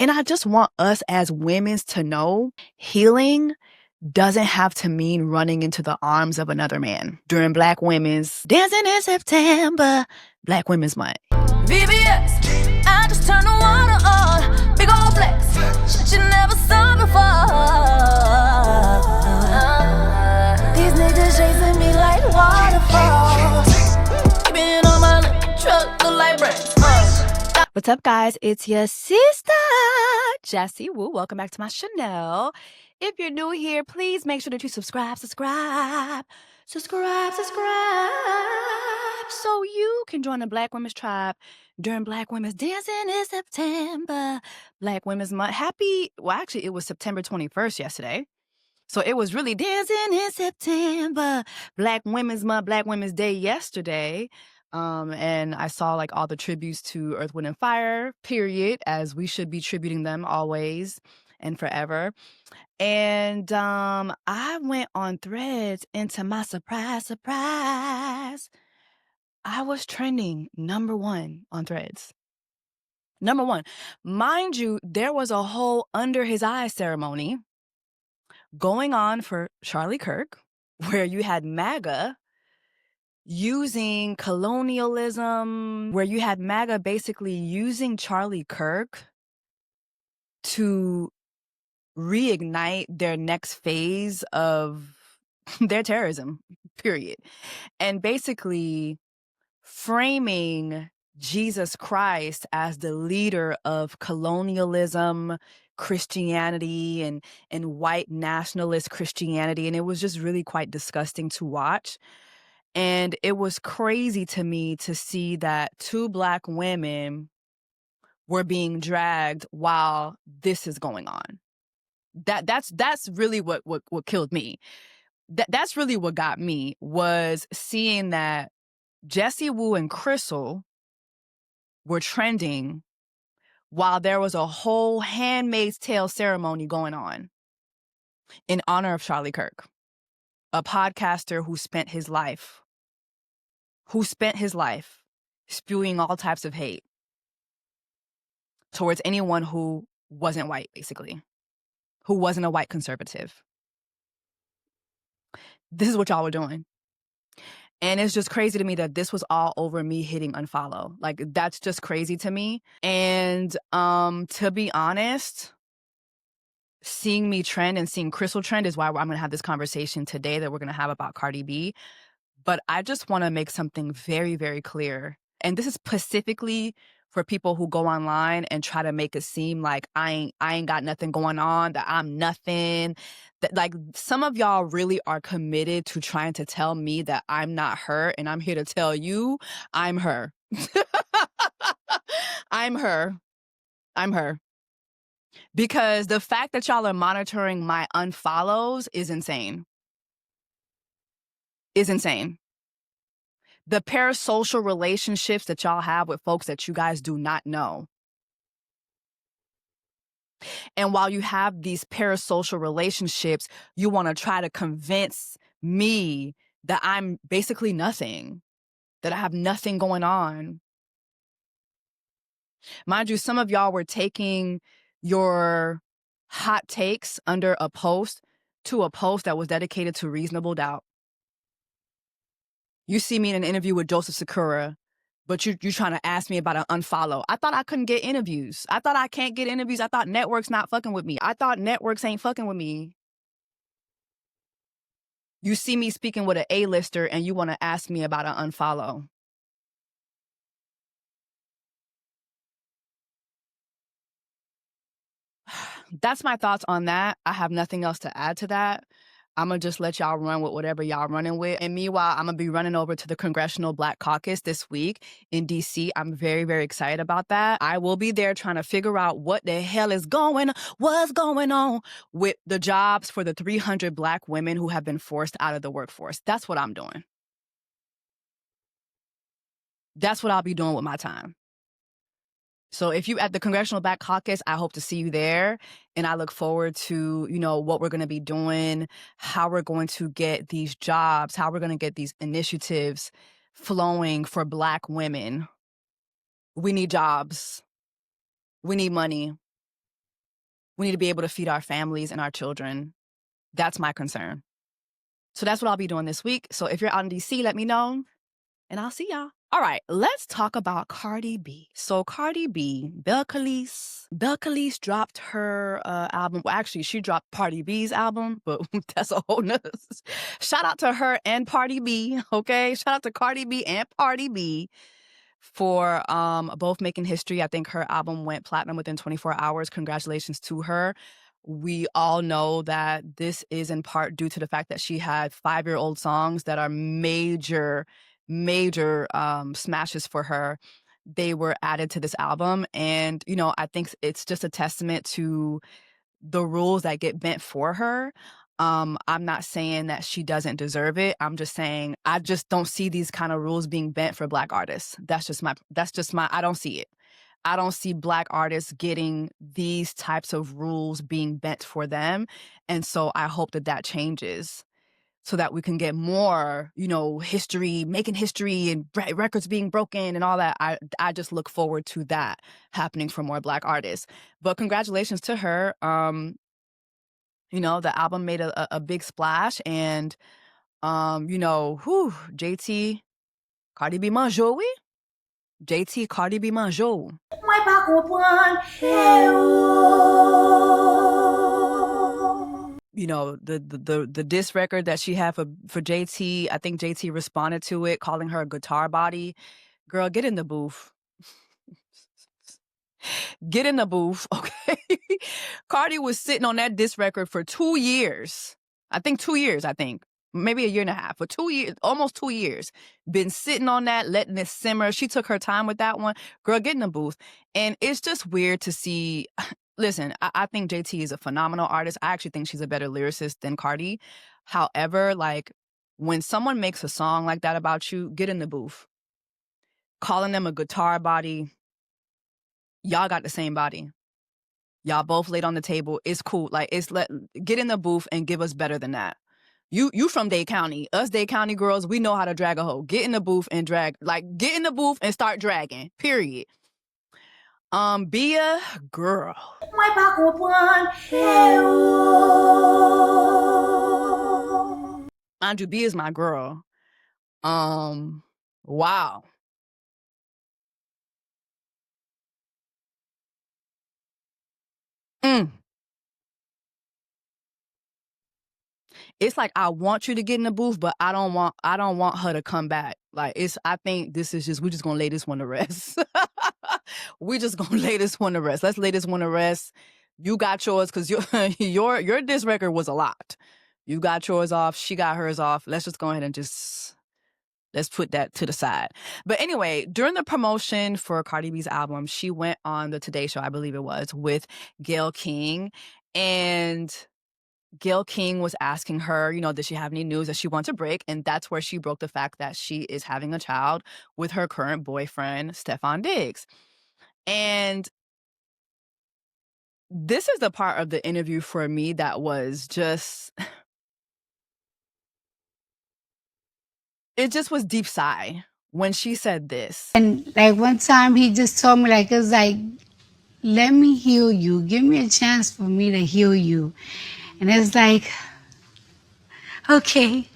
And I just want us as women to know healing doesn't have to mean running into the arms of another man. During Black Women's Dancing in September, Black Women's Month. VBS, I just turned the water on. Big old flex, shit you never saw before. These niggas chasing me like waterfalls. Keeping on my lip, truck look like brains. What's up, guys? It's your sister, Jessie Woo. Welcome back to my channel. If you're new here, please make sure that you subscribe, so you can join the Black Women's Tribe during Black Women's Dancing in September, Black Women's Month. Actually, it was September 21st yesterday. So it was really Dancing in September, Black Women's Month, Black Women's Day yesterday. And I saw like all the tributes to Earth, Wind, and Fire, period, as we should be tributing them always and forever. And I went on Threads, and to my surprise, I was trending #1 on Threads. #1. Mind you, there was a whole under his eyes ceremony going on for Charlie Kirk, where you had MAGA using colonialism, where you had MAGA basically using Charlie Kirk to reignite their next phase of their terrorism, period. And basically framing Jesus Christ as the leader of colonialism, Christianity, and white nationalist Christianity. And it was just really quite disgusting to watch. And it was crazy to me to see that 2 Black women were being dragged while this is going on. That's really what killed me. That's really what got me, was seeing that Jessie Woo and Crystal were trending while there was a whole Handmaid's Tale ceremony going on in honor of Charlie Kirk, a podcaster who spent his life spewing all types of hate towards anyone who wasn't white, basically, who wasn't a white conservative. This is what y'all were doing. And it's just crazy to me that this was all over me hitting unfollow. Like, that's just crazy to me. And to be honest, seeing me trend and seeing Crystal trend is why I'm going to have this conversation today that we're going to have about Cardi B. But I just want to make something very, very clear. And this is specifically for people who go online and try to make it seem like I ain't got nothing going on, that I'm nothing. That, like, some of y'all really are committed to trying to tell me that I'm not her, and I'm here to tell you I'm her. I'm her. Because the fact that y'all are monitoring my unfollows is insane. The parasocial relationships that y'all have with folks that you guys do not know. And while you have these parasocial relationships, you want to try to convince me that I'm basically nothing, that I have nothing going on. Mind you, some of y'all were taking your hot takes under a post to a post that was dedicated to reasonable doubt. You see me in an interview with Joseph Sakura, but you're trying to ask me about an unfollow. I thought I couldn't get interviews. I thought I can't get interviews. I thought networks not fucking with me. I thought networks ain't fucking with me. You see me speaking with an A-lister and you want to ask me about an unfollow. That's my thoughts on that. I have nothing else to add to that. I'm going to just let y'all run with whatever y'all running with. And meanwhile, I'm going to be running over to the Congressional Black Caucus this week in D.C. I'm very, very excited about that. I will be there trying to figure out what's going on with the jobs for the 300 Black women who have been forced out of the workforce. That's what I'm doing. That's what I'll be doing with my time. So if you at the Congressional Black Caucus, I hope to see you there. And I look forward to, what we're going to be doing, how we're going to get these jobs, how we're going to get these initiatives flowing for Black women. We need jobs. We need money. We need to be able to feed our families and our children. That's my concern. So that's what I'll be doing this week. So if you're out in DC, let me know, and I'll see y'all. All right, let's talk about Cardi B. So Cardi B, Belle Khalees dropped her album. Well, actually, she dropped Cardi B's album, but that's a whole nother. Shout out to her and Cardi B, okay? Shout out to Cardi B and Cardi B for both making history. I think her album went platinum within 24 hours. Congratulations to her. We all know that this is in part due to the fact that she had 5-year-old songs that are major smashes for her. They were added to this album, and I think it's just a testament to the rules that get bent for her. I'm not saying that she doesn't deserve it. I'm just saying I just don't see these kind of rules being bent for Black artists. That's just my I don't see it. I don't see Black artists getting these types of rules being bent for them. And so I hope that changes so that we can get more, history, making history and records being broken and all that. I just look forward to that happening for more Black artists. But congratulations to her. The album made a big splash, and JT, Cardi B manjou, oui? JT, Cardi B manjou. Mwen pa kompran, The diss record that she had for JT, I think JT responded to it, calling her a guitar body. Girl, get in the booth. Get in the booth, okay? Cardi was sitting on that diss record for 2 years. I think 2 years, maybe a year and a half, for 2 years, almost 2 years. Been sitting on that, letting it simmer. She took her time with that one. Girl, get in the booth. And it's just weird to see. Listen, I think JT is a phenomenal artist. I actually think she's a better lyricist than Cardi. However, when someone makes a song like that about you, get in the booth. Calling them a guitar body, y'all got the same body. Y'all both laid on the table. It's cool. Get in the booth and give us better than that. You from Dade County. Us Dade County girls, we know how to drag a hoe. Get in the booth and drag. Get in the booth and start dragging. Period. Bia, girl. mwen pa kompran, Andrew B is my girl. Wow. It's like I want you to get in the booth, but I don't want her to come back. I think this is just, we're just gonna lay this one to rest. We just gonna lay this one to rest. Let's lay this one to rest. You got yours because your diss record was a lot. You got yours off. She got hers off. Let's just go ahead and let's put that to the side. But anyway, during the promotion for Cardi B's album, she went on the Today Show, I believe it was, with Gayle King. And Gayle King was asking her, does she have any news that she wants to break? And that's where she broke the fact that she is having a child with her current boyfriend, Stefon Diggs. And this is the part of the interview for me that was just, it just was deep sigh when she said this. And one time he just told me it was let me heal you. Give me a chance for me to heal you. And it's okay.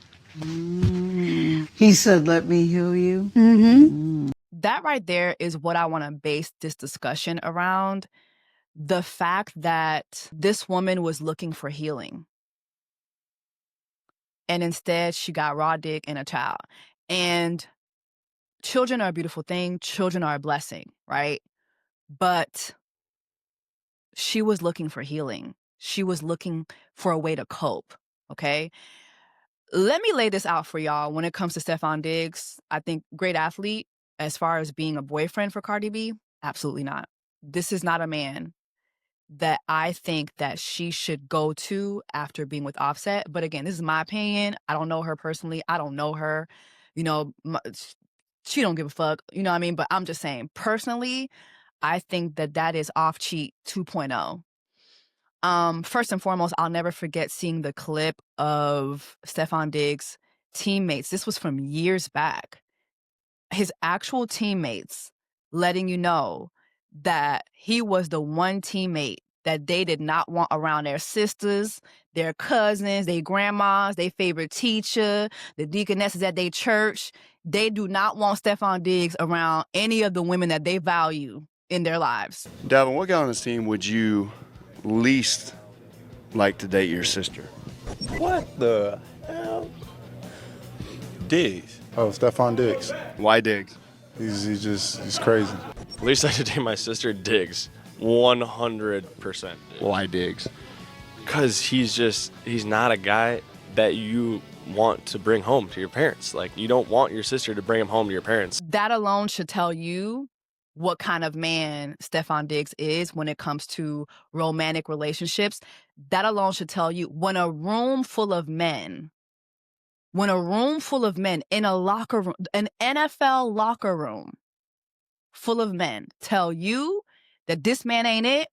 He said, let me heal you. Mm-hmm. That right there is what I want to base this discussion around. The fact that this woman was looking for healing. And instead she got raw dick and a child. And children are a beautiful thing. Children are a blessing, right? But she was looking for healing. She was looking for a way to cope, okay? Let me lay this out for y'all when it comes to Stefon Diggs. I think great athlete. As far as being a boyfriend for Cardi B, absolutely not. This is not a man that I think that she should go to after being with Offset. But again, this is my opinion. I don't know her personally. I don't know her. She don't give a fuck. You know what I mean? But I'm just saying, personally, I think that is off cheat 2.0. First and foremost, I'll never forget seeing the clip of Stefon Diggs' teammates. This was from years back. His actual teammates letting you know that he was the one teammate that they did not want around their sisters, their cousins, their grandmas, their favorite teacher, the deaconesses at their church. They do not want Stephon Diggs around any of the women that they value in their lives. Davin, what guy on this team would you least like to date your sister? What the hell? Diggs. Oh, Stephon Diggs. Why Diggs? He's crazy. At least I should date my sister Diggs. 100%. Why Diggs? Because he's not a guy that you want to bring home to your parents. Like, you don't want your sister to bring him home to your parents. That alone should tell you what kind of man Stephon Diggs is when it comes to romantic relationships. That alone should tell you when a room full of men in a locker room, an NFL locker room full of men tell you that this man ain't it,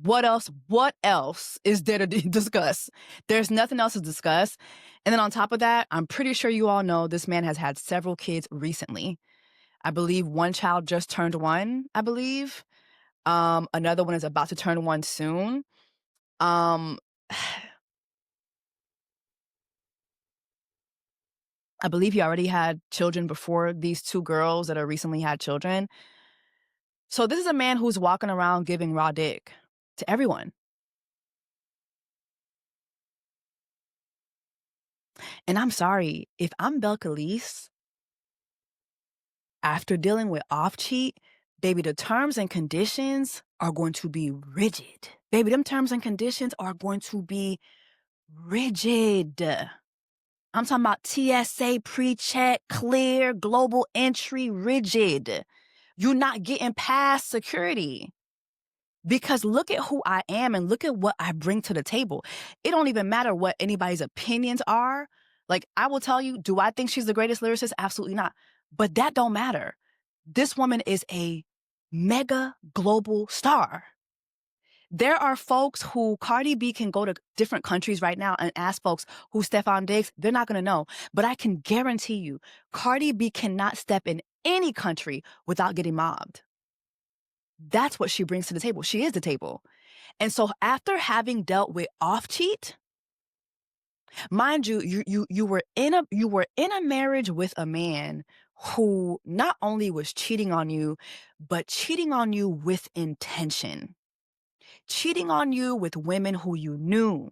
what else is there to discuss? There's nothing else to discuss. And then on top of that, I'm pretty sure you all know this man has had several kids recently. I believe one child just turned 1, I believe. Another one is about to turn 1 soon. I believe he already had children before these 2 girls that are recently had children. So this is a man who's walking around giving raw dick to everyone. And I'm sorry, if I'm Belcalis, after dealing with off-cheat, baby, the terms and conditions are going to be rigid. Baby, them terms and conditions are going to be rigid. I'm talking about TSA, pre-check, clear, global entry, rigid. You're not getting past security. Because look at who I am and look at what I bring to the table. It don't even matter what anybody's opinions are. Like, I will tell you, do I think she's the greatest lyricist? Absolutely not. But that don't matter. This woman is a mega global star. There are folks who Cardi B can go to different countries right now and ask folks who's Stephon Diggs. They're not going to know. But I can guarantee you, Cardi B cannot step in any country without getting mobbed. That's what she brings to the table. She is the table. And so after having dealt with off-cheat, mind you, you were in a marriage with a man who not only was cheating on you, but cheating on you with intention. Cheating on you with women who you knew.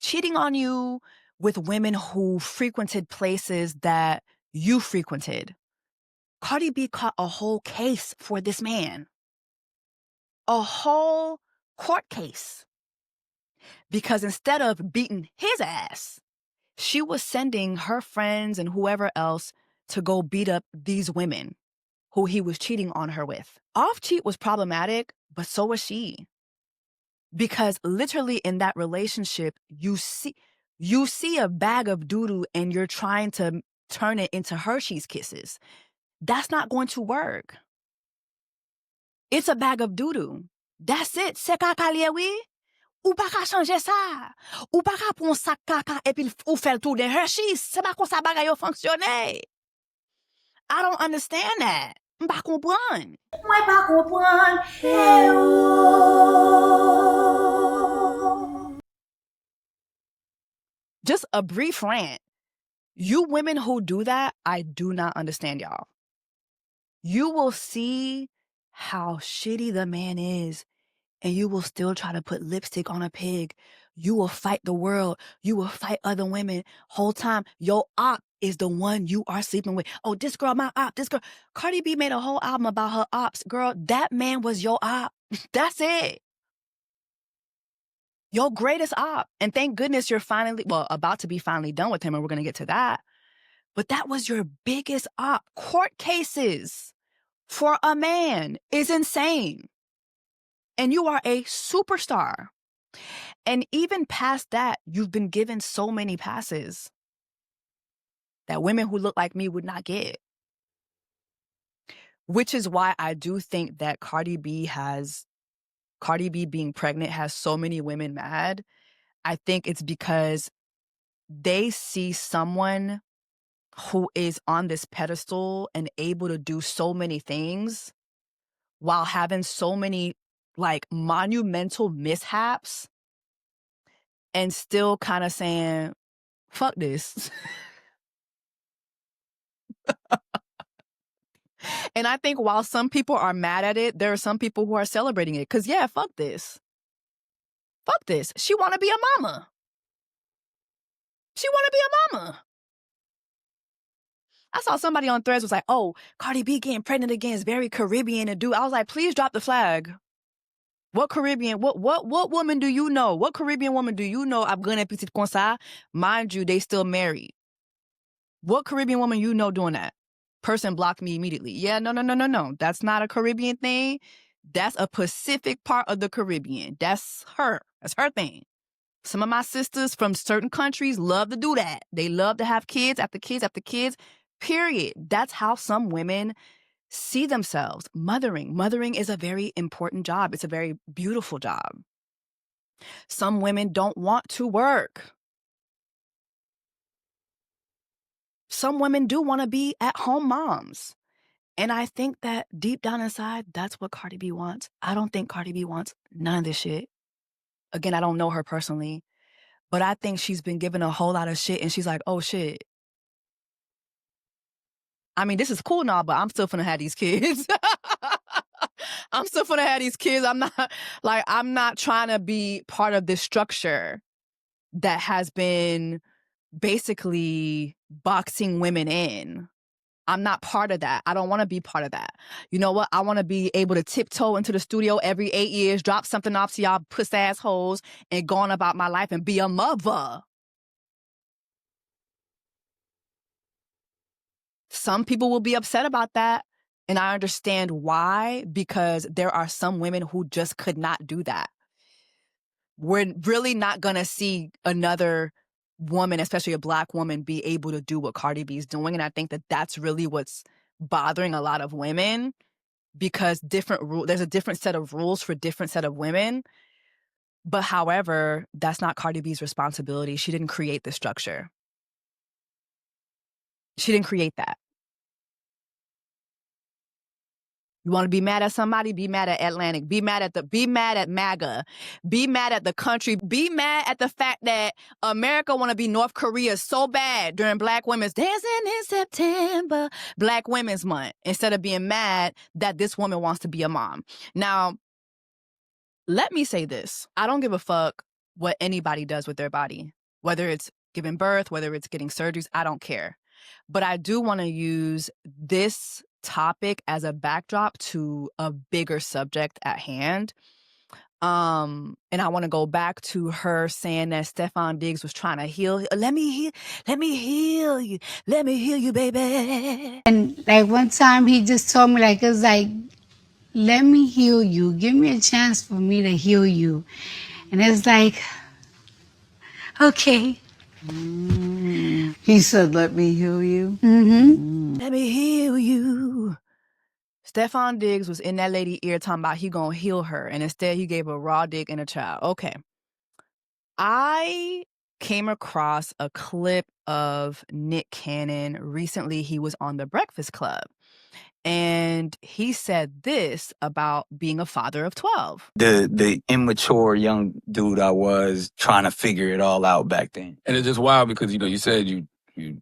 Cheating on you with women who frequented places that you frequented. Cardi B caught a whole case for this man. A whole court case. Because instead of beating his ass, she was sending her friends and whoever else to go beat up these women who he was cheating on her with. Off-cheat was problematic, but so was she. Because literally in that relationship, you see a bag of doo-doo and you're trying to turn it into Hershey's Kisses. That's not going to work. It's a bag of doo-doo. That's it. Se kaka liye oui? Ou pa ka chanje sa? Ou pa ka pon sak kaka epi ou fel tout de Hershey's? Se pa kon sa bagay yo fonksyone. I don't understand that. Mpa kompran. Mwen pa kompran. Hey, oh. Just a brief rant. You women who do that, I do not understand y'all. You will see how shitty the man is, and you will still try to put lipstick on a pig. You will fight the world. You will fight other women. Whole time, your op is the one you are sleeping with. Oh, this girl, my op, this girl. Cardi B made a whole album about her ops. Girl, that man was your op. That's it. Your greatest op. And thank goodness you're about to be finally done with him, and we're going to get to that. But that was your biggest op. Court cases for a man is insane. And you are a superstar. And even past that, you've been given so many passes that women who look like me would not get. Which is why I do think that Cardi B being pregnant has so many women mad. I think it's because they see someone who is on this pedestal and able to do so many things while having so many like monumental mishaps and still kind of saying, fuck this. And I think while some people are mad at it, there are some people who are celebrating it. Because, yeah, fuck this. Fuck this. She want to be a mama. She want to be a mama. I saw somebody on Threads was like, oh, Cardi B getting pregnant again is very Caribbean to do. I was like, please drop the flag. What Caribbean, what woman do you know? What Caribbean woman do you know? I'm gonna petit comme ça. Mind you, they still married. What Caribbean woman you know doing that? Person blocked me immediately. Yeah, no. That's not a Caribbean thing. That's a Pacific part of the Caribbean. That's her. That's her thing. Some of my sisters from certain countries love to do that. They love to have kids after kids after kids, period. That's how some women see themselves. Mothering is a very important job. It's a very beautiful job. Some women don't want to work. Some women do want to be at-home moms. And I think that deep down inside, that's what Cardi B wants. I don't think Cardi B wants none of this shit. Again, I don't know her personally, but I think she's been given a whole lot of shit and she's like, oh shit. I mean, this is cool now, but I'm still finna have these kids. I'm still finna have these kids. I'm not trying to be part of this structure that has been basically boxing women in. I'm not part of that. I don't want to be part of that. You know what? I want to be able to tiptoe into the studio every 8 years, drop something off to y'all puss assholes, and go on about my life and be a mother. Some people will be upset about that. And I understand why, because there are some women who just could not do that. We're really not going to see another woman, especially a Black woman, be able to do what Cardi B is doing. And I think that that's really what's bothering a lot of women, because there's a different set of rules for different set of women. But however, that's not Cardi B's responsibility. She didn't create the structure. She didn't create that. You want to be mad at somebody? Be mad at Atlantic. Be mad at MAGA. Be mad at the country. Be mad at the fact that America want to be North Korea so bad during Black Women's Dancing in September, Black Women's Month, instead of being mad that this woman wants to be a mom. Now, let me say this. I don't give a fuck what anybody does with their body, whether it's giving birth, whether it's getting surgeries. I don't care. But I do want to use this topic as a backdrop to a bigger subject at hand. And I want to go back to her saying that Stefan Diggs was trying to heal. Let me heal you. Let me heal you, baby. And like one time he just told me, like, it's like, let me heal you. Give me a chance for me to heal you. And it's like, okay. He said, let me heal you. Mm-hmm. Let me heal you. Stefan Diggs was in that lady's ear talking about he gonna heal her, and instead he gave a raw dick and a child. Okay. I came across a clip of Nick Cannon. Recently, he was on The Breakfast Club. And he said this about being a father of 12. The immature young dude I was, trying to figure it all out back then. And it's just wild because, you said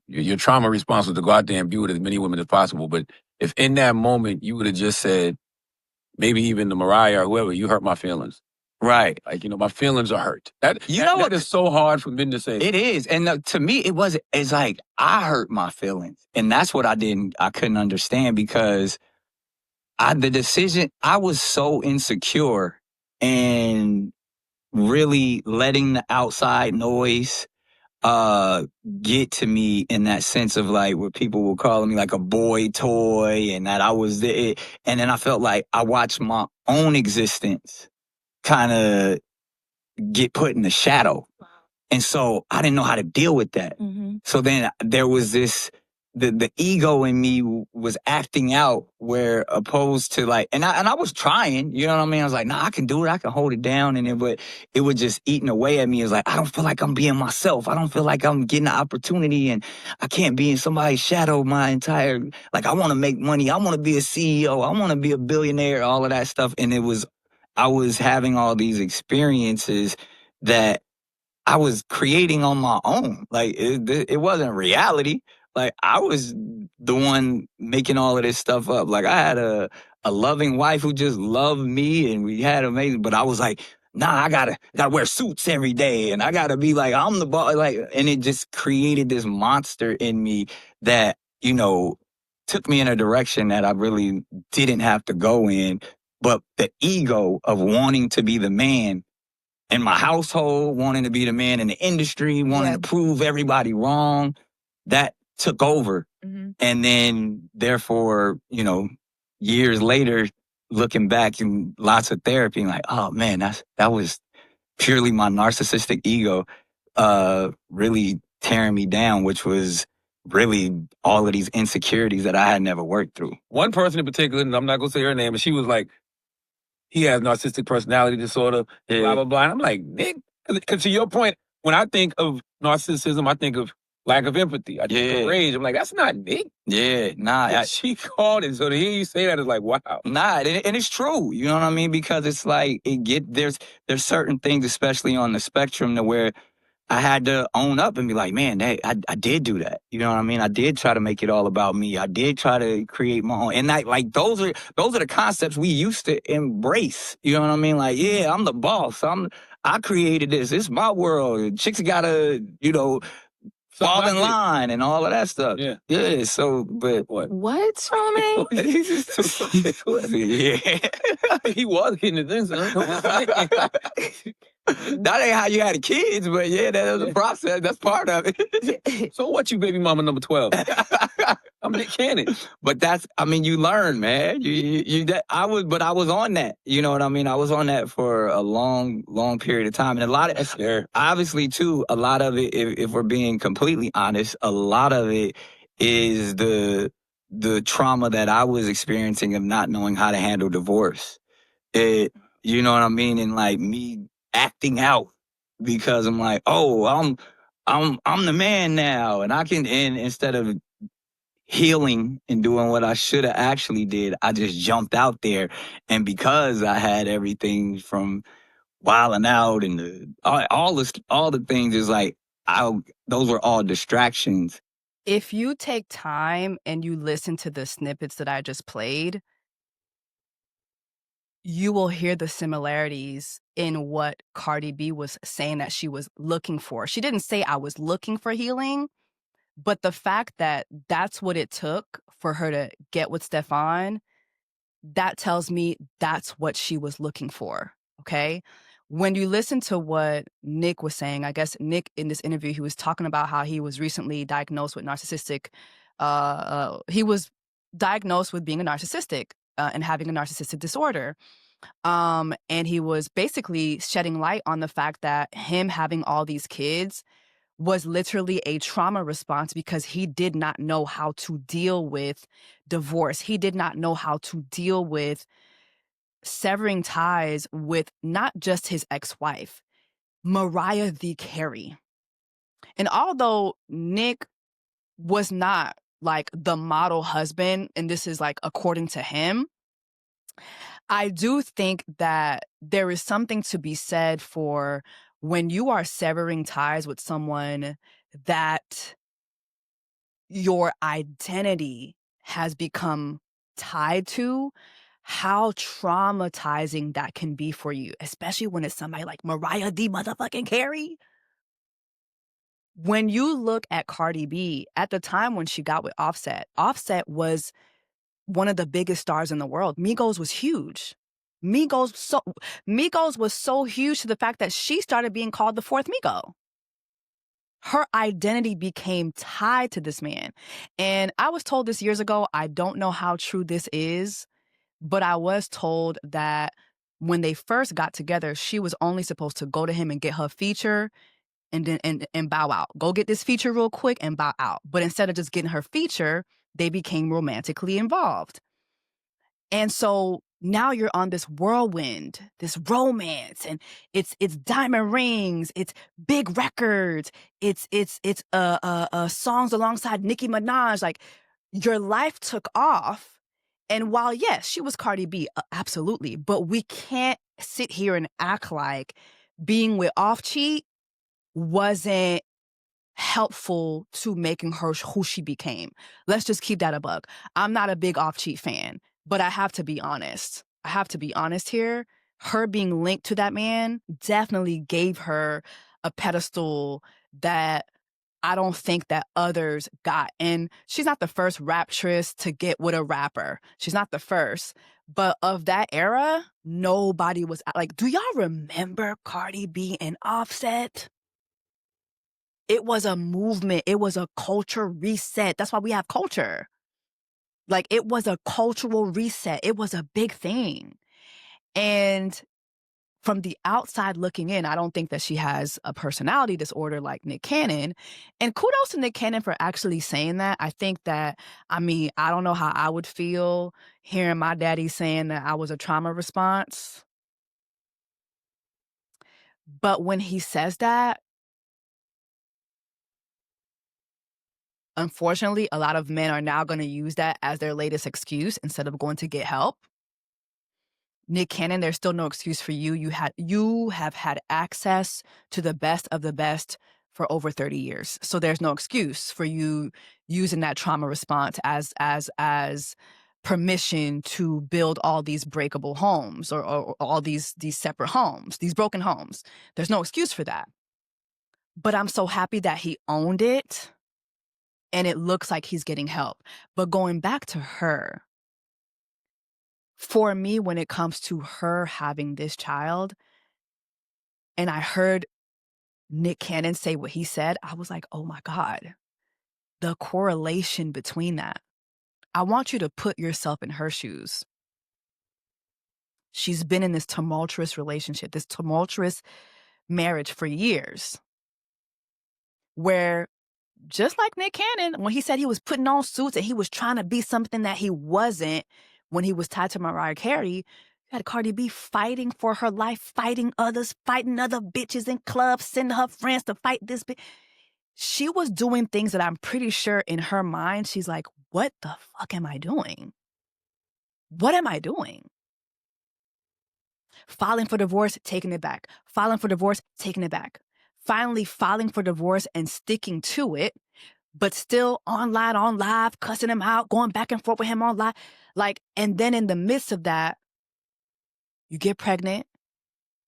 your trauma response was to go out there and be with as many women as possible. But if in that moment you would have just said, maybe even to Mariah or whoever, you hurt my feelings. Right. Like, my feelings are hurt. That is so hard for men to say. It is. And to me, it's like, I hurt my feelings. And that's what I couldn't understand, because the decision, I was so insecure and really letting the outside noise get to me in that sense of like where people were calling me like a boy toy, and that I was there. And then I felt like I watched my own existence kind of get put in the shadow. And so I didn't know how to deal with that. Mm-hmm. So then there was this, the ego in me was acting out, where opposed to like, and I was trying, you know what I mean? I was like, nah, I can do it. I can hold it down. But it was just eating away at me. It's like, I don't feel like I'm being myself. I don't feel like I'm getting the opportunity, and I can't be in somebody's shadow my entire, like, I want to make money. I want to be a CEO. I want to be a billionaire, all of that stuff. And it was I was having all these experiences that I was creating on my own. Like it wasn't reality. Like I was the one making all of this stuff up. Like I had a loving wife who just loved me, and we had amazing. But I was like, nah, I gotta wear suits every day, and I gotta be like I'm the boss. Like, and it just created this monster in me that took me in a direction that I really didn't have to go in. But the ego of wanting to be the man in my household, wanting to be the man in the industry, wanting to prove everybody wrong, that took over. Mm-hmm. And then, therefore, years later, looking back in lots of therapy, like, oh man, that was purely my narcissistic ego really tearing me down, which was really all of these insecurities that I had never worked through. One person in particular, and I'm not going to say her name, but she was like, he has narcissistic personality disorder, blah, blah, blah. And I'm like, Nick, because to your point, when I think of narcissism, I think of lack of empathy. I think of rage. I'm like, that's not Nick. Yeah, nah. She called it. So to hear you say that is like, wow. Nah, and it's true. You know what I mean? Because it's like, there's certain things, especially on the spectrum, to where I had to own up and be like, man, I did do that. You know what I mean? I did try to make it all about me. I did try to create my own. And those are the concepts we used to embrace. You know what I mean? Like, yeah, I'm the boss. I created this. It's my world. Chicks gotta, fall in line and all of that stuff. Yeah. Yeah. So, but What, Charmaine? yeah. He was getting it then, son. That ain't how you had the kids, but yeah, that was a process. That's part of it. So what, you baby mama number 12? I'm Nick Cannon. But you learn, man. I was on that. You know what I mean? I was on that for a long, long period of time. And a lot of, that's fair. Obviously, too, a lot of it, if we're being completely honest, a lot of it is the trauma that I was experiencing of not knowing how to handle divorce. You know what I mean? And like me acting out because I'm like, oh, I'm the man now, and I can. And instead of healing and doing what I should have actually did, I just jumped out there, and because I had everything from wilding out and all the things, is like those were all distractions. If you take time and you listen to the snippets that I just played, you will hear the similarities in what Cardi B was saying that she was looking for. She didn't say I was looking for healing, but the fact that that's what it took for her to get with Stefan, that tells me that's what she was looking for, okay? When you listen to what Nick was saying, I guess Nick, in this interview, he was talking about how he was recently diagnosed with narcissistic, he was diagnosed with being a narcissistic and having a narcissistic disorder. And he was basically shedding light on the fact that him having all these kids was literally a trauma response because he did not know how to deal with divorce. He did not know how to deal with severing ties with not just his ex-wife, Mariah the Carey. And although Nick was not like the model husband, and this is like according to him, I do think that there is something to be said for when you are severing ties with someone that your identity has become tied to, how traumatizing that can be for you, especially when it's somebody like Mariah the motherfucking Carey. When you look at Cardi B, at the time when she got with Offset was one of the biggest stars in the world. Migos was huge. Migos was so huge to the fact that she started being called the fourth Migo. Her identity became tied to this man. And I was told this years ago. I don't know how true this is, but I was told that when they first got together, she was only supposed to go to him and get her feature and then and bow out. Go get this feature real quick and bow out. But instead of just getting her feature, they became romantically involved. And so now you're on this whirlwind, this romance, and it's diamond rings, it's big records, it's songs alongside Nicki Minaj. Like, your life took off, And while, yes, she was Cardi B, absolutely, but we can't sit here and act like being with Off Cheat wasn't helpful to making her who she became. Let's just keep that a buck. I'm not a big Off Cheat fan, but I have to be honest. I have to be honest here. Her being linked to that man definitely gave her a pedestal that I don't think that others got. And she's not the first raptress to get with a rapper. She's not the first. But of that era, nobody was like, do y'all remember Cardi B and Offset? It was a movement. It was a culture reset. That's why we have culture. Like, it was a cultural reset. It was a big thing. And from the outside looking in, I don't think that she has a personality disorder like Nick Cannon. And kudos to Nick Cannon for actually saying that. I think that, I mean, I don't know how I would feel hearing my daddy saying that I was a trauma response. But when he says that, unfortunately, a lot of men are now going to use that as their latest excuse instead of going to get help. Nick Cannon, there's still no excuse for you. You have had access to the best of the best for over 30 years. So there's no excuse for you using that trauma response as permission to build all these breakable homes or all these separate homes, these broken homes. There's no excuse for that. But I'm so happy that he owned it. And it looks like he's getting help. But going back to her, for me, when it comes to her having this child, and I heard Nick Cannon say what he said, I was like, oh my God, the correlation between that. I want you to put yourself in her shoes. She's been in this tumultuous relationship, this tumultuous marriage for years, where just like Nick Cannon, when he said he was putting on suits and he was trying to be something that he wasn't when he was tied to Mariah Carey, you had Cardi B fighting for her life, fighting others, fighting other bitches in clubs, sending her friends to fight this bitch. She was doing things that I'm pretty sure in her mind, she's like, what the fuck am I doing? What am I doing? Filing for divorce, taking it back. Filing for divorce, taking it back. Finally filing for divorce and sticking to it, but still online, on live, cussing him out, going back and forth with him on live. Like, and then in the midst of that, you get pregnant,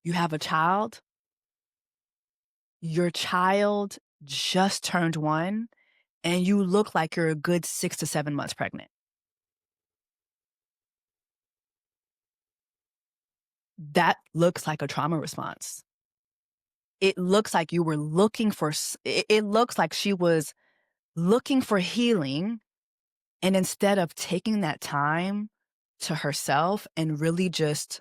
you have a child, your child just turned 1, and you look like you're a good 6 to 7 months pregnant. That looks like a trauma response. It looks like you were looking for, it looks like she was looking for healing. And instead of taking that time to herself and really just,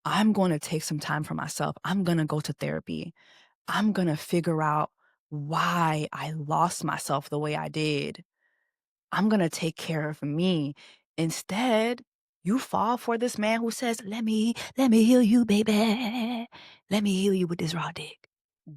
I'm going to take some time for myself. I'm going to go to therapy. I'm going to figure out why I lost myself the way I did. I'm going to take care of me. Instead, you fall for this man who says, let me heal you, baby. Let me heal you with this raw dick.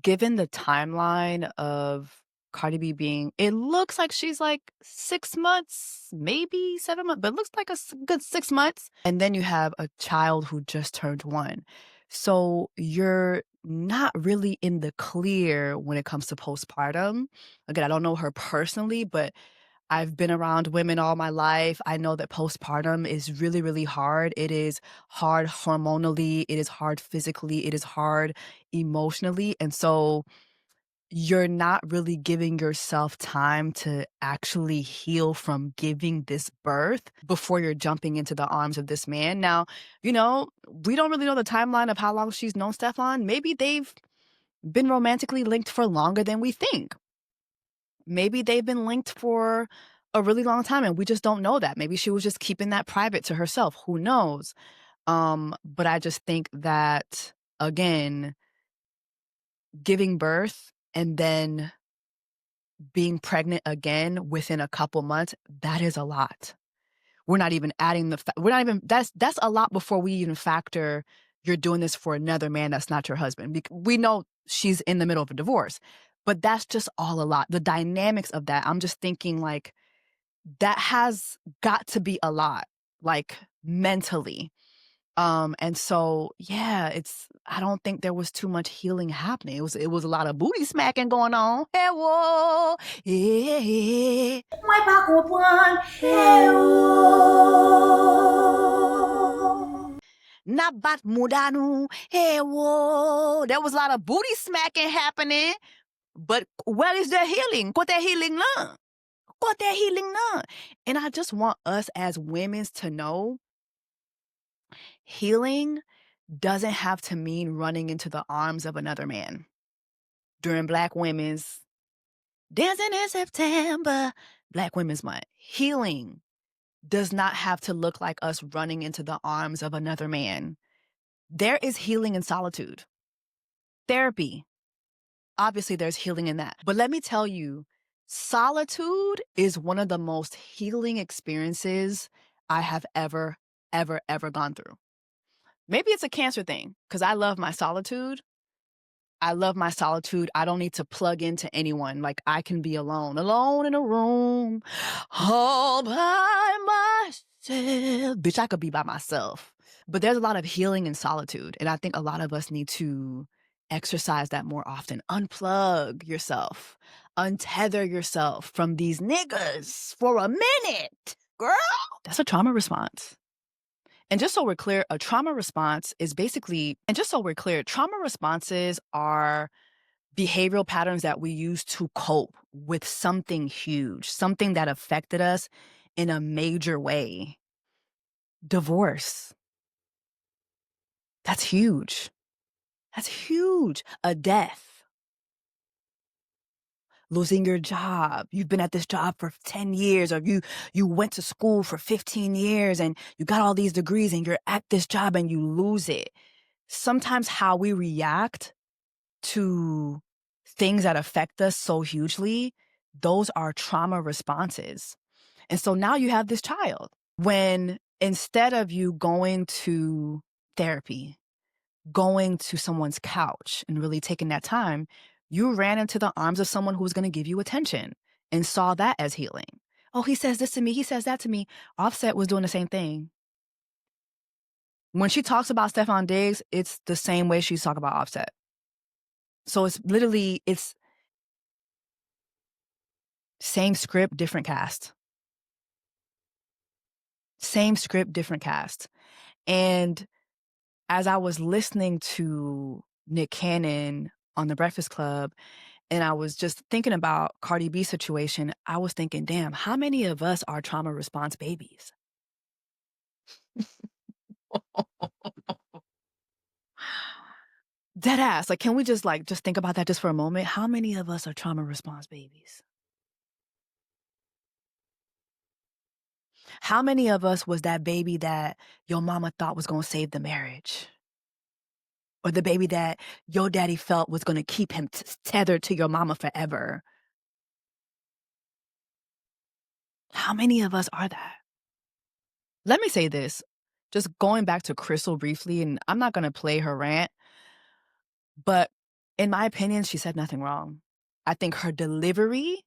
Given the timeline of Cardi B being, it looks like she's like 6 months, maybe 7 months, but it looks like a good 6 months. And then you have a child who just turned 1. So you're not really in the clear when it comes to postpartum. Again, I don't know her personally, but I've been around women all my life. I know that postpartum is really, really hard. It is hard hormonally. It is hard physically. It is hard emotionally. And so you're not really giving yourself time to actually heal from giving this birth before you're jumping into the arms of this man. Now, we don't really know the timeline of how long she's known Stefan. Maybe they've been romantically linked for longer than we think. Maybe they've been linked for a really long time and we just don't know that. Maybe she was just keeping that private to herself. Who knows? But I just think that, again, giving birth and then being pregnant again within a couple months, that is a lot. We're not even adding that's a lot before we even factor you're doing this for another man that's not your husband. We know she's in the middle of a divorce, but that's just all a lot. The dynamics of that, I'm just thinking like, that has got to be a lot. like mentally. And so, yeah, I don't think there was too much healing happening. It was a lot of booty smacking going on. Hey, whoa, yeah. Nabat mudanu, hey, whoa. There was a lot of booty smacking happening. But where is their healing? What their healing na? What their healing na? And I just want us as women to know healing doesn't have to mean running into the arms of another man. During Black Women's Dancing in September, Black Women's Month, healing does not have to look like us running into the arms of another man. There is healing in solitude. Therapy. Obviously, there's healing in that. But let me tell you, solitude is one of the most healing experiences I have ever gone through. Maybe it's a cancer thing, because I love my solitude. I don't need to plug into anyone. Like, I can be alone in a room, all by myself. Bitch, I could be by myself. But there's a lot of healing in solitude. And I think a lot of us need to exercise that more often. Unplug yourself. Untether yourself from these niggas for a minute, girl. That's a trauma response. And just so we're clear, a trauma response is trauma responses are behavioral patterns that we use to cope with something huge, something that affected us in a major way. Divorce. That's huge. That's huge. A death. Losing your job. You've been at this job for 10 years, or you went to school for 15 years and you got all these degrees and you're at this job and you lose it. Sometimes how we react to things that affect us so hugely, those are trauma responses. And so now you have this child. When instead of you going to therapy, going to someone's couch and really taking that time, you ran into the arms of someone who was going to give you attention and saw that as healing. Oh, he says this to me. He says that to me. Offset was doing the same thing. When she talks about Stephon Diggs, it's the same way she's talking about Offset. So it's same script, different cast. Same script, different cast. And as I was listening to Nick Cannon on The Breakfast Club, and I was just thinking about Cardi B situation, I was thinking, damn, how many of us are trauma response babies? Dead ass. Like, can we just think about that just for a moment? How many of us are trauma response babies? How many of us was that baby that your mama thought was going to save the marriage? Or the baby that your daddy felt was going to keep him tethered to your mama forever? How many of us are that? Let me say this, just going back to Crystal briefly, and I'm not going to play her rant, but in my opinion, she said nothing wrong. I think her delivery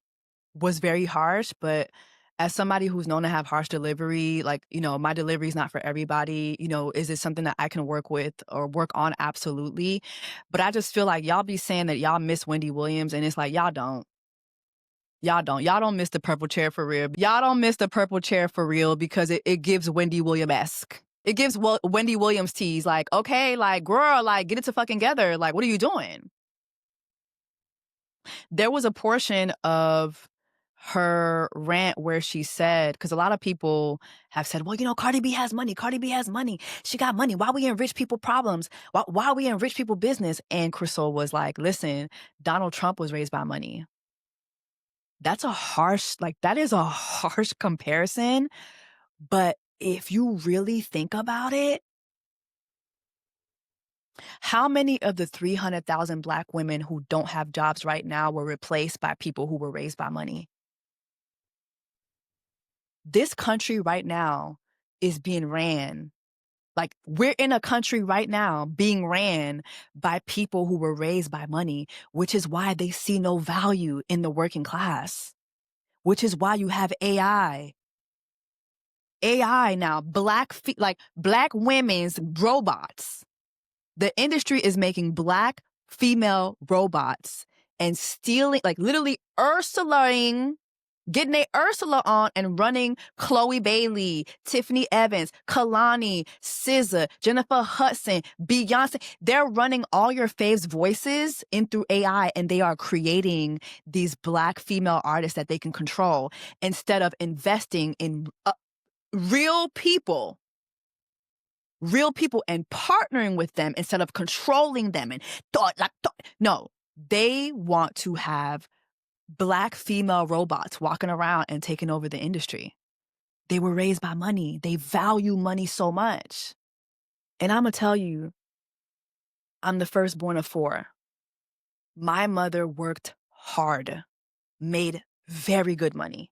was very harsh, but as somebody who's known to have harsh delivery, my delivery is not for everybody. Is it something that I can work with or work on? Absolutely. But I just feel like y'all be saying that y'all miss Wendy Williams, and it's like, y'all don't. Y'all don't miss the purple chair for real. Y'all don't miss the purple chair for real, because it gives Wendy Williams-esque. It gives Wendy Williams tease. Like, okay, like, girl, like, get it to fucking together. Like, what are you doing? There was a portion of her rant where she said, because a lot of people have said, well, Cardi B has money. Cardi B has money. She got money. Why we enrich people problems? Why we enrich people business? And Crystal was like, listen, Donald Trump was raised by money. That is a harsh comparison. But if you really think about it, how many of the 300,000 Black women who don't have jobs right now were replaced by people who were raised by money? This country right now is being ran. Like, we're in a country right now being ran by people who were raised by money, which is why they see no value in the working class, which is why you have AI AI now, black women's robots. The industry is making black female robots and stealing, like literally Ursulaing, getting a Ursula on and running Chloe Bailey, Tiffany Evans, Kalani, SZA, Jennifer Hudson, Beyonce. They're running all your faves' voices in through AI, and they are creating these black female artists that they can control instead of investing in real people and partnering with them instead of controlling them and no, they want to have black female robots walking around and taking over the industry. They were raised by money. They value money so much. And I'm going to tell you, I'm the firstborn of 4. My mother worked hard, made very good money.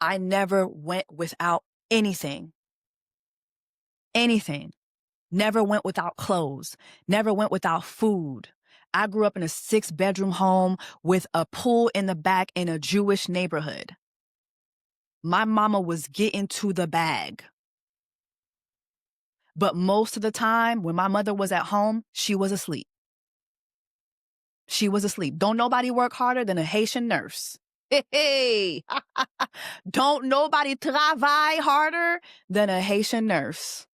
I never went without anything. Never went without clothes. Never went without food. I grew up in a 6-bedroom home with a pool in the back in a Jewish neighborhood. My mama was getting to the bag. But most of the time, when my mother was at home, she was asleep. Don't nobody work harder than a Haitian nurse. Hey. Don't nobody travail harder than a Haitian nurse.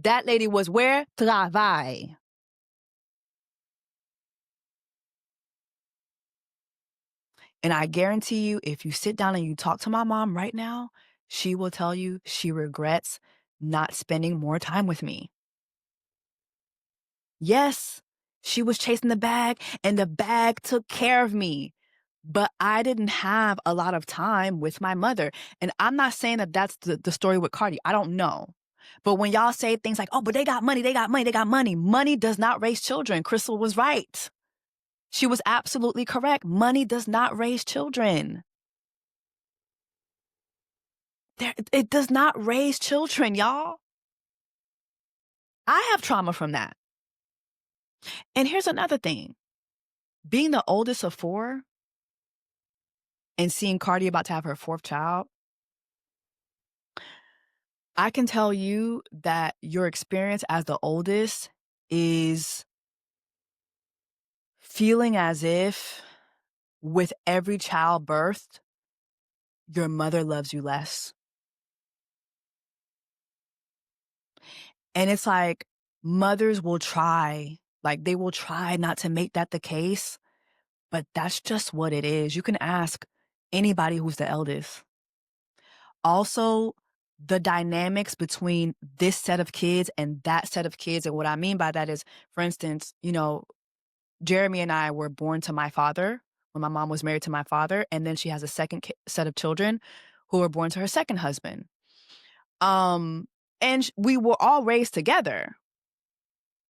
That lady was where? Travail. And I guarantee you, if you sit down and you talk to my mom right now, she will tell you she regrets not spending more time with me. Yes, she was chasing the bag, and the bag took care of me. But I didn't have a lot of time with my mother. And I'm not saying that that's the story with Cardi. I don't know. But when y'all say things like, oh, but they got money. Money does not raise children. Crystal was right. She was absolutely correct. Money does not raise children. It does not raise children, y'all. I have trauma from that. And here's another thing. Being the oldest of 4 and seeing Cardi about to have her 4th child, I can tell you that your experience as the oldest is feeling as if with every child birthed, your mother loves you less. And it's like mothers will try, like they will try not to make that the case, but that's just what it is. You can ask anybody who's the eldest. Also, the dynamics between this set of kids and that set of kids. And what I mean by that is, for instance, Jeremy and I were born to my father when my mom was married to my father. And then she has a second set of children who were born to her second husband. And we were all raised together.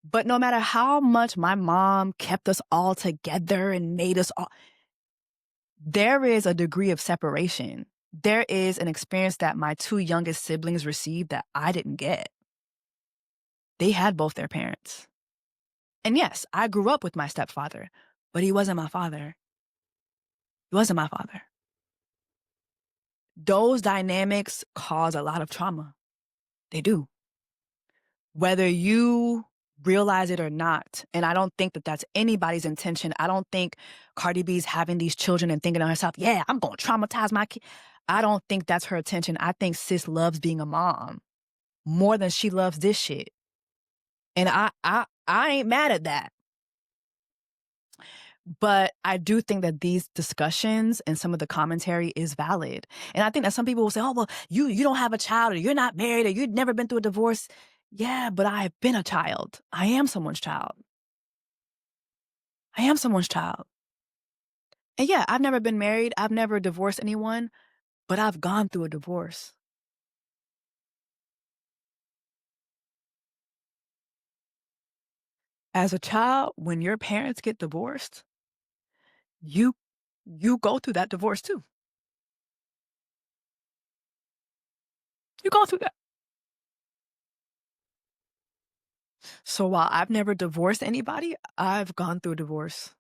But no matter how much my mom kept us all together and made us all, there is a degree of separation. There is an experience that my 2 youngest siblings received that I didn't get. They had both their parents. And yes, I grew up with my stepfather, but he wasn't my father. Those dynamics cause a lot of trauma. They do. Whether you realize it or not. And I don't think that that's anybody's intention. I don't think Cardi B's having these children and thinking to herself, yeah, I'm going to traumatize my kid. I don't think that's her intention. I think sis loves being a mom more than she loves this shit. And I ain't mad at that. But I do think that these discussions and some of the commentary is valid. And I think that some people will say, oh, well, you don't have a child, or you're not married, or you've never been through a divorce. Yeah, but I've been a child. I am someone's child. And yeah, I've never been married. I've never divorced anyone, but I've gone through a divorce. As a child, when your parents get divorced, you go through that divorce too. You go through that. So while I've never divorced anybody, I've gone through a divorce.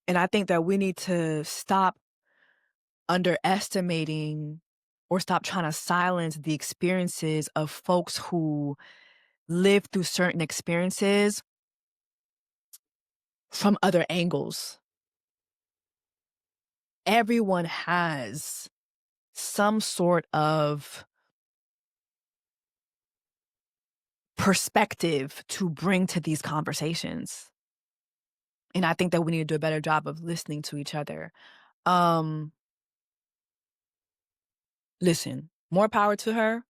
And I think that we need to stop underestimating or stop trying to silence the experiences of folks who live through certain experiences from other angles. Everyone has some sort of perspective to bring to these conversations. And I think that we need to do a better job of listening to each other. Listen, more power to her.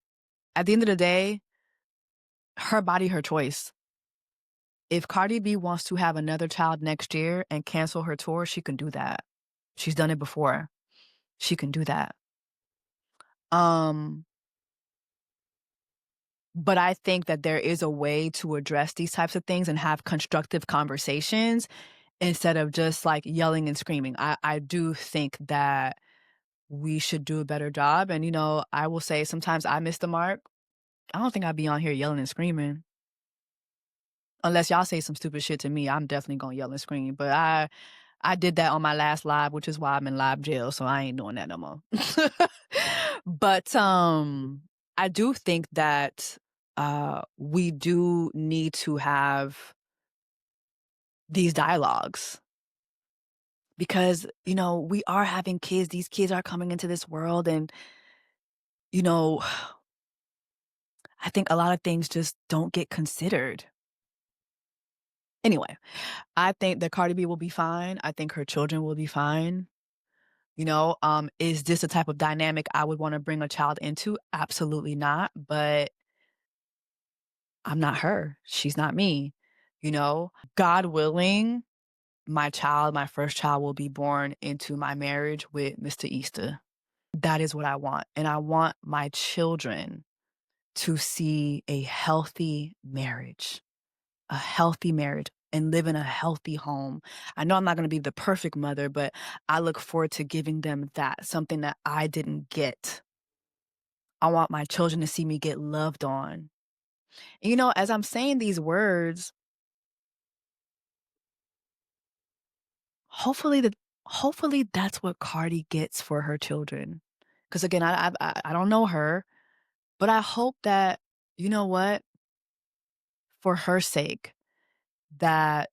At the end of the day, her body, her choice. If Cardi B wants to have another child next year and cancel her tour, she can do that. She's done it before. She can do that. But I think that there is a way to address these types of things and have constructive conversations instead of just like yelling and screaming. I do think that we should do a better job. And, you know, I will say sometimes I miss the mark. I don't think I'd be on here yelling and screaming. Unless y'all say some stupid shit to me, I'm definitely gonna yell and scream. But I did that on my last live, which is why I'm in live jail, so I ain't doing that no more. But I do think that we do need to have these dialogues. Because, you know, we are having kids. These kids are coming into this world and, you know, I think a lot of things just don't get considered. Anyway, I think that Cardi B will be fine. I think her children will be fine. You know, is this the type of dynamic I would want to bring a child into? Absolutely not. But I'm not her. She's not me. You know, God willing, my first child will be born into my marriage with Mr. Easter. That is what I want. And I want my children to see a healthy marriage, and live in a healthy home. I know I'm not going to be the perfect mother, but I look forward to giving them that, something that I didn't get. I want my children to see me get loved on. And, you know, as I'm saying these words, hopefully that's what Cardi gets for her children. Because again, I don't know her, but I hope that, you know what, for her sake, that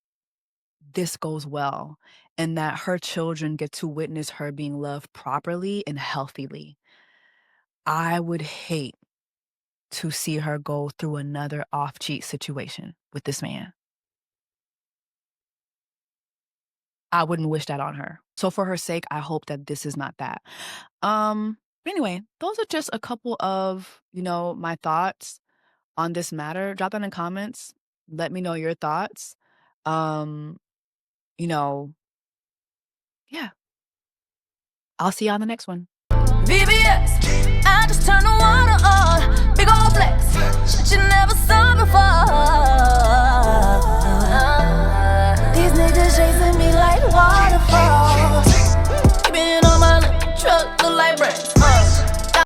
this goes well and that her children get to witness her being loved properly and healthily. I would hate to see her go through another off-cheat situation with this man. I wouldn't wish that on her. So for her sake, I hope that this is not that. Anyway, those are just a couple of, you know, my thoughts on this matter. Drop that in the comments. Let me know your thoughts. You know, yeah. I'll see you on the next one. VBS, I just turned the water on. Big old flex, shit you never saw before. These niggas chasing me like waterfalls. Keeping